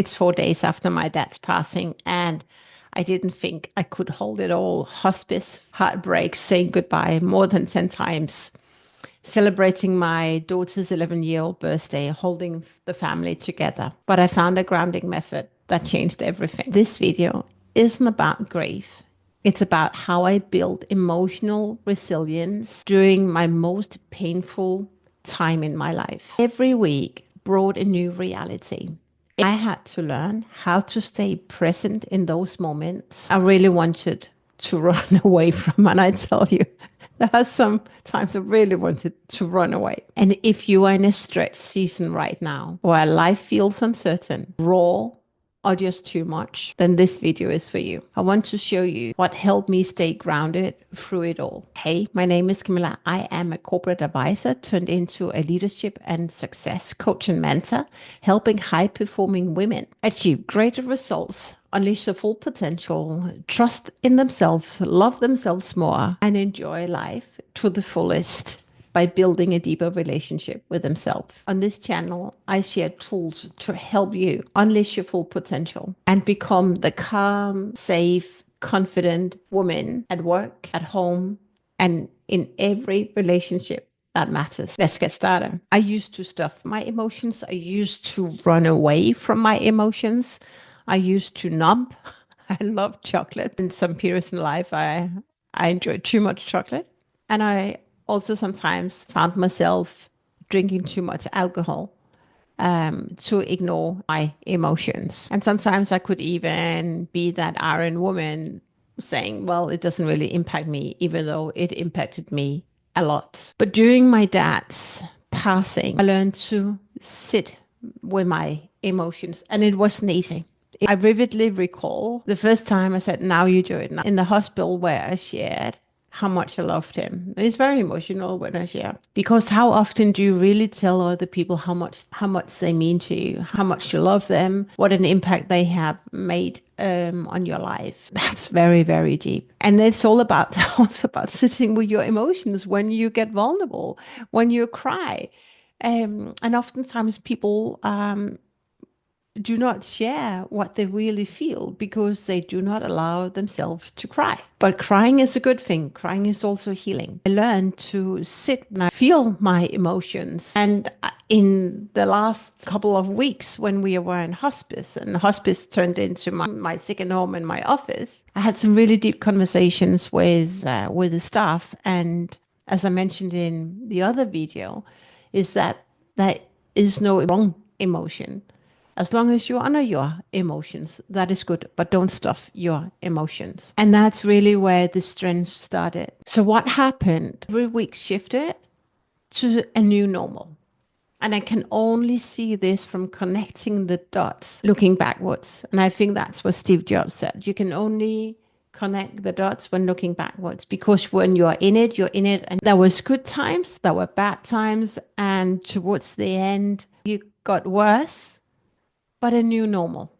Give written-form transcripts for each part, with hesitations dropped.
It's 4 days after my dad's passing, and I didn't think I could hold it all. Hospice, heartbreak, saying goodbye more than 10 times, celebrating my daughter's 11-year-old birthday, holding the family together. But I found a grounding method that changed everything. This video isn't about grief. It's about how I built emotional resilience during my most painful time in my life. Every week brought a new reality. I had to learn how to stay present in those moments I really wanted to run away from. And I tell you, there are some times I really wanted to run away. And if you are in a stretch season right now, where life feels uncertain, raw, or just too much, then this video is for you. I want to show you what helped me stay grounded through it all. Hey, my name is Camilla. I am a corporate advisor turned into a leadership and success coach and mentor, helping high-performing women achieve greater results, unleash their full potential, trust in themselves, love themselves more, and enjoy life to the fullest by building a deeper relationship with themselves. On this channel, I share tools to help you unleash your full potential and become the calm, safe, confident woman at work, at home, and in every relationship that matters. Let's get started. I used to stuff my emotions. I used to run away from my emotions. I used to numb. I love chocolate. In some periods in life, I enjoyed too much chocolate. And I also sometimes found myself drinking too much alcohol to ignore my emotions. And sometimes I could even be that iron woman saying, well, it doesn't really impact me, even though it impacted me a lot. But during my dad's passing, I learned to sit with my emotions, and it wasn't easy. I vividly recall the first time I said, now you do it. In the hospital where I shared how much I loved him. It's very emotional when I share, because how often do you really tell other people how much they mean to you, how much you love them, what an impact they have made on your life? That's very, very deep. And it's all about also about sitting with your emotions when you get vulnerable, when you cry. And oftentimes people do not share what they really feel because they do not allow themselves to cry. But crying is a good thing. Crying is also healing. I learned to sit and I feel my emotions. And in the last couple of weeks when we were in hospice, and hospice turned into my second home and my office, I had some really deep conversations with the staff. And as I mentioned in the other video, is that there is no wrong emotion. As long as you honor your emotions, that is good, but don't stuff your emotions. And that's really where the strength started. So what happened? Every week shifted to a new normal. And I can only see this from connecting the dots, looking backwards. And I think that's what Steve Jobs said. You can only connect the dots when looking backwards, because when you're in it, you're in it. And there was good times, there were bad times. And towards the end, it got worse. But a new normal.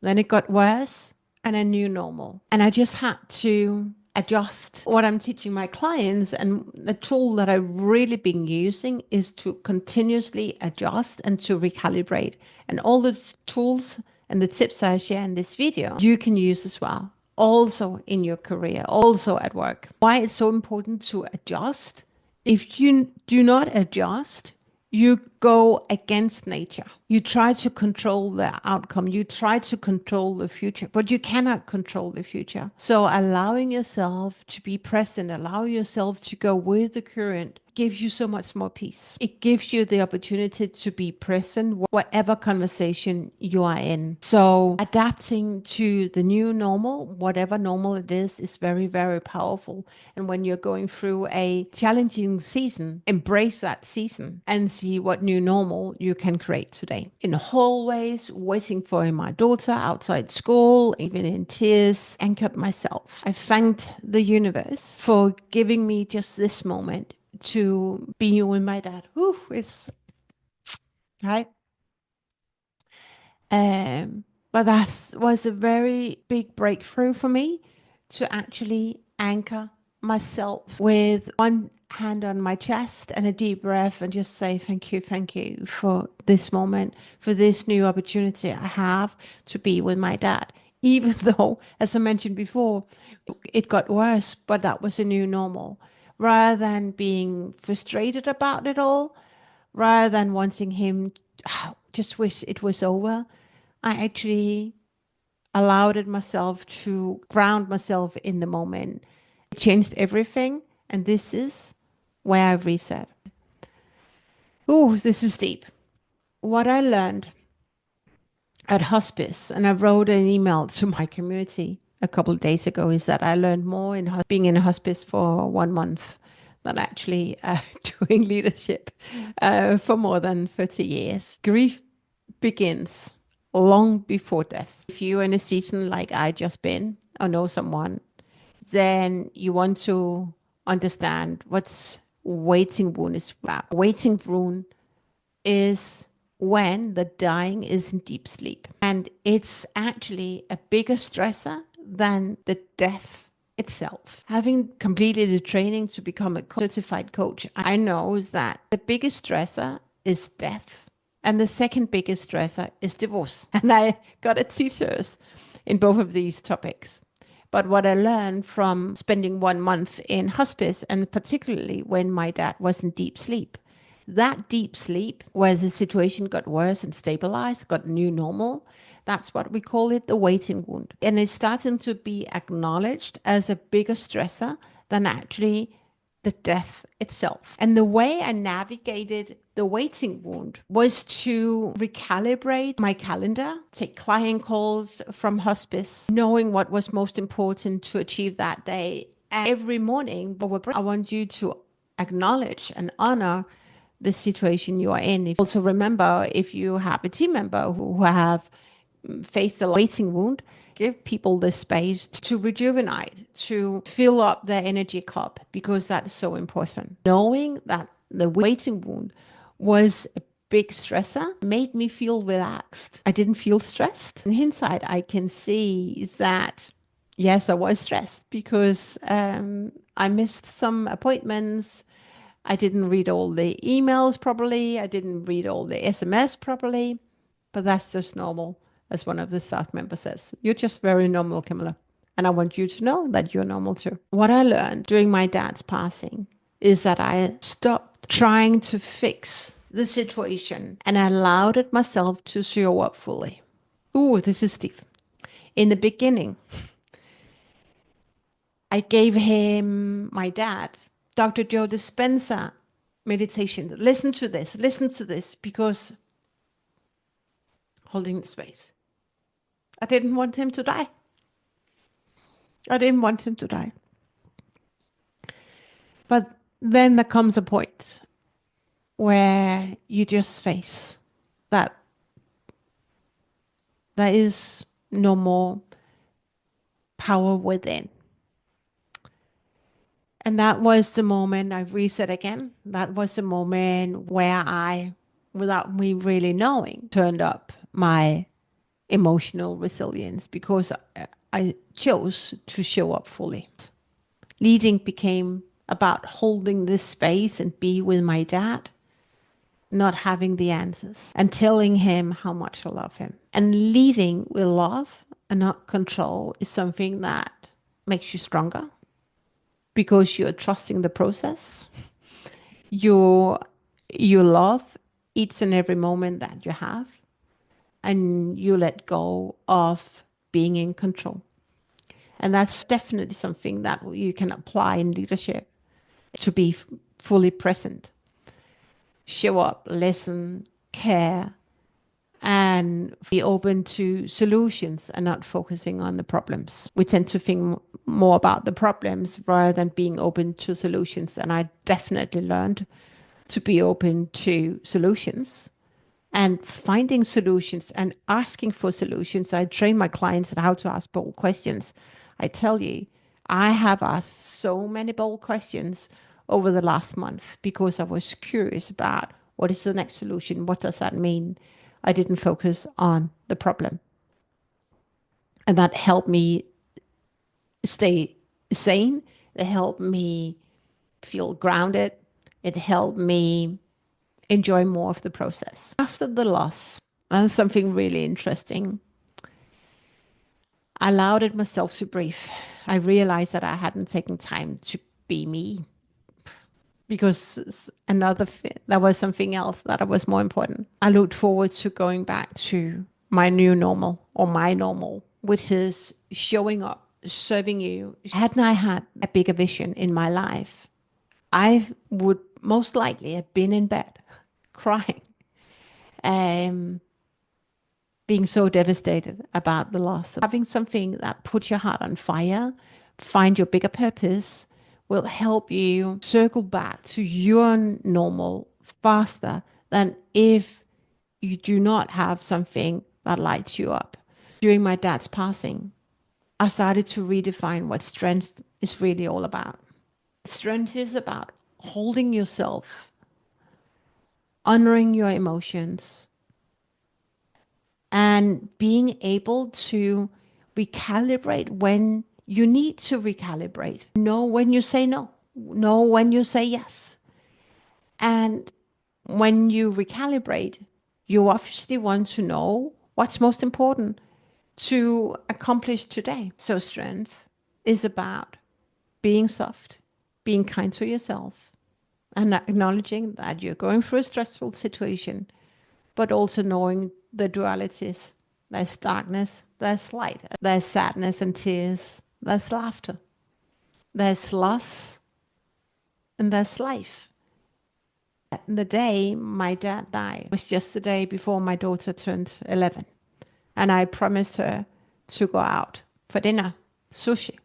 Then it got worse and a new normal. And I just had to adjust what I'm teaching my clients. And the tool that I've really been using is to continuously adjust and to recalibrate. And all the tools and the tips I share in this video, you can use as well. Also in your career, also at work. Why it's so important to adjust. If you do not adjust, you go against nature. You try to control the outcome. You try to control the future, but you cannot control the future. So allowing yourself to be present, allow yourself to go with the current gives you so much more peace. It gives you the opportunity to be present, whatever conversation you are in. So adapting to the new normal, whatever normal it is very, very powerful. And when you're going through a challenging season, embrace that season and see what new normal you can create today. In hallways, waiting for my daughter outside school, even in tears, anchored myself. I thanked the universe for giving me just this moment to be with my dad. Whew, it's right. But that was a very big breakthrough for me to actually anchor myself with one hand on my chest and a deep breath and just say, thank you for this moment, for this new opportunity I have to be with my dad. Even though, as I mentioned before, it got worse, but that was a new normal. Rather than being frustrated about it all, rather than wanting him, just wish it was over, I actually allowed it myself to ground myself in the moment. It changed everything. And this is where I reset. Oh, this is deep. What I learned at hospice, and I wrote an email to my community a couple of days ago, is that I learned more in being in a hospice for 1 month than actually doing leadership for more than 30 years. Grief begins long before death. If you're in a season like I just been or know someone, then you want to understand what's waiting wound is about. Waiting wound is when the dying is in deep sleep. And it's actually a bigger stressor than the death itself. Having completed the training to become a certified coach, I know that the biggest stressor is death. And the second biggest stressor is divorce. And I got a teachers in both of these topics. But what I learned from spending 1 month in hospice, and particularly when my dad was in deep sleep, that deep sleep, where the situation got worse and stabilized, got new normal, that's what we call it, the waiting wound. And it's starting to be acknowledged as a bigger stressor than actually the death itself. And the way I navigated the waiting wound was to recalibrate my calendar, take client calls from hospice, knowing what was most important to achieve that day. And every morning, I want you to acknowledge and honor the situation you are in. Also remember, if you have a team member who have faced a waiting wound, give people the space to rejuvenate, to fill up their energy cup, because that is so important. Knowing that the waiting wound was a big stressor made me feel relaxed. I didn't feel stressed. In hindsight, I can see that, yes, I was stressed because I missed some appointments. I didn't read all the emails properly. I didn't read all the SMS properly, but that's just normal. As one of the staff members says, you're just very normal, Camilla. And I want you to know that you're normal too. What I learned during my dad's passing is that I stopped trying to fix the situation and I allowed it myself to show up fully. Ooh, this is deep. In the beginning, I gave him, my dad, Dr. Joe Dispenza meditation. Listen to this, because holding the space. I didn't want him to die. I didn't want him to die. But then there comes a point where you just face that there is no more power within. And that was the moment I reset again. That was the moment where I, without me really knowing, turned up my emotional resilience, because I chose to show up fully. Leading became about holding this space and be with my dad, not having the answers, and telling him how much I love him. And leading with love and not control is something that makes you stronger, because you're trusting the process. You love each and every moment that you have, and you let go of being in control. And that's definitely something that you can apply in leadership, to be fully present. Show up, listen, care, and be open to solutions and not focusing on the problems. We tend to think more about the problems rather than being open to solutions. And I definitely learned to be open to solutions and finding solutions and asking for solutions. I train my clients on how to ask bold questions. I tell you, I have asked so many bold questions over the last month because I was curious about what is the next solution? What does that mean? I didn't focus on the problem. And that helped me stay sane. It helped me feel grounded. It helped me enjoy more of the process. After the loss, and something really interesting, I allowed it myself to breathe. I realized that I hadn't taken time to be me because there was something else that was more important. I looked forward to going back to my new normal, or my normal, which is showing up, serving you. Hadn't I had a bigger vision in my life, I would most likely have been in bed crying, being so devastated about the loss. Having something that puts your heart on fire, find your bigger purpose, will help you circle back to your normal faster than if you do not have something that lights you up. During my dad's passing, I started to redefine what strength is really all about. Strength is about holding yourself, honoring your emotions, and being able to recalibrate when you need to recalibrate. Know when you say no, know when you say yes. And when you recalibrate, you obviously want to know what's most important to accomplish today. So strength is about being soft, being kind to yourself, and acknowledging that you're going through a stressful situation, but also knowing the dualities. There's darkness, there's light, there's sadness and tears, there's laughter, there's loss, and there's life. The day my dad died was just the day before my daughter turned 11. And I promised her to go out for dinner, sushi.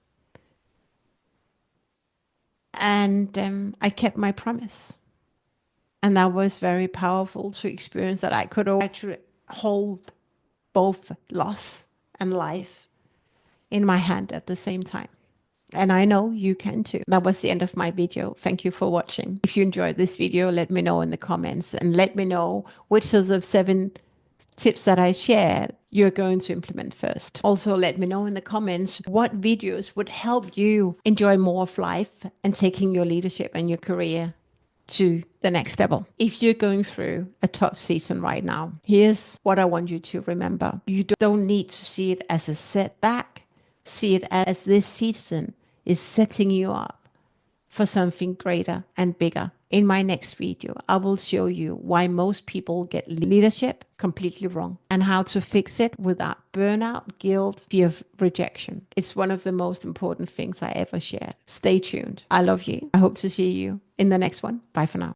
And I kept my promise. And that was very powerful to experience, that I could actually hold both loss and life in my hand at the same time. And I know you can too. That was the end of my video. Thank you for watching. If you enjoyed this video, let me know in the comments, and let me know which of the 7 tips that I shared you're going to implement first. Also, let me know in the comments what videos would help you enjoy more of life and taking your leadership and your career to the next level. If you're going through a tough season right now, here's what I want you to remember. You don't need to see it as a setback. See it as this season is setting you up for something greater and bigger. In my next video, I will show you why most people get leadership completely wrong and how to fix it without burnout, guilt, fear of rejection. It's one of the most important things I ever shared. Stay tuned. I love you. I hope to see you in the next one. Bye for now.